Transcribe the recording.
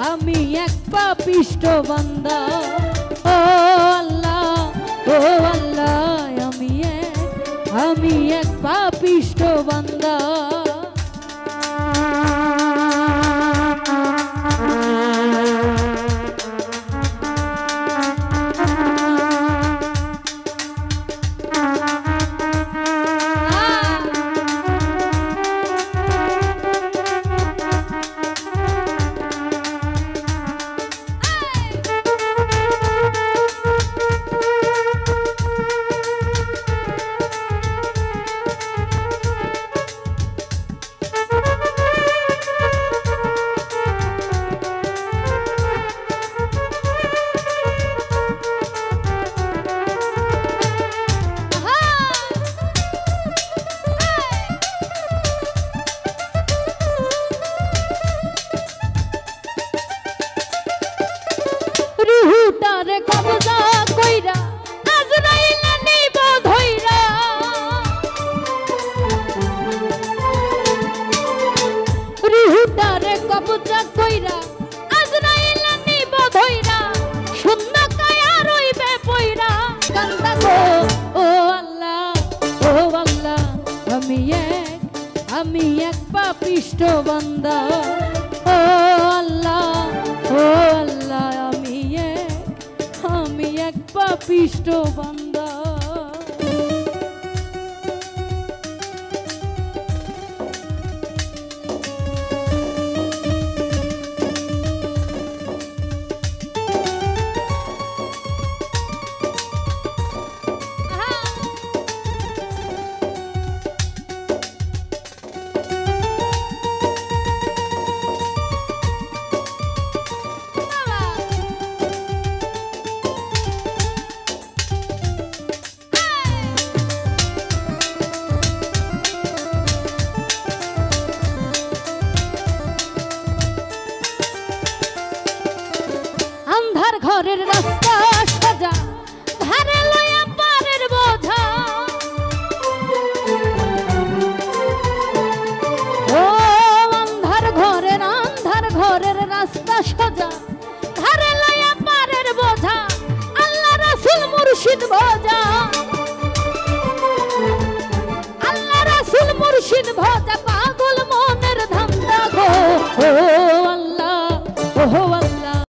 আমি এক পাপিষ্ঠ বান্দা। ও আল্লাহ, ও আল্লাহ, আমি এক পাপিষ্ঠ বান্দা। রুহুটারে কবজা কইরা আজরাইল নিব ধইরা। রুহুটারে কবজা কইরা আজরাইল নিব ধইরা। শূন্য কায়া রইবে পইরা কান্দা গো। ও আল্লাহ, ও আল্লাহ, আমি এক পাপিষ্ঠ বান্দা। ও আল্লাহ, ও আল্লাহ, আমি এক পাপিষ্ঠ বান্দা। अंधार घरेर रास्ता सजा धारे लया पारेर बोझा। ओ अंधार घरेर रास्ता सजा धारे लया पारेर बोझा। अल्लाह रसूल मुर्शिद भोजा, अल्लाह रसूल मुर्शिद भोजा। पागल मनेर धांधा गो। ओ अल्लाह, ओ अल्लाह,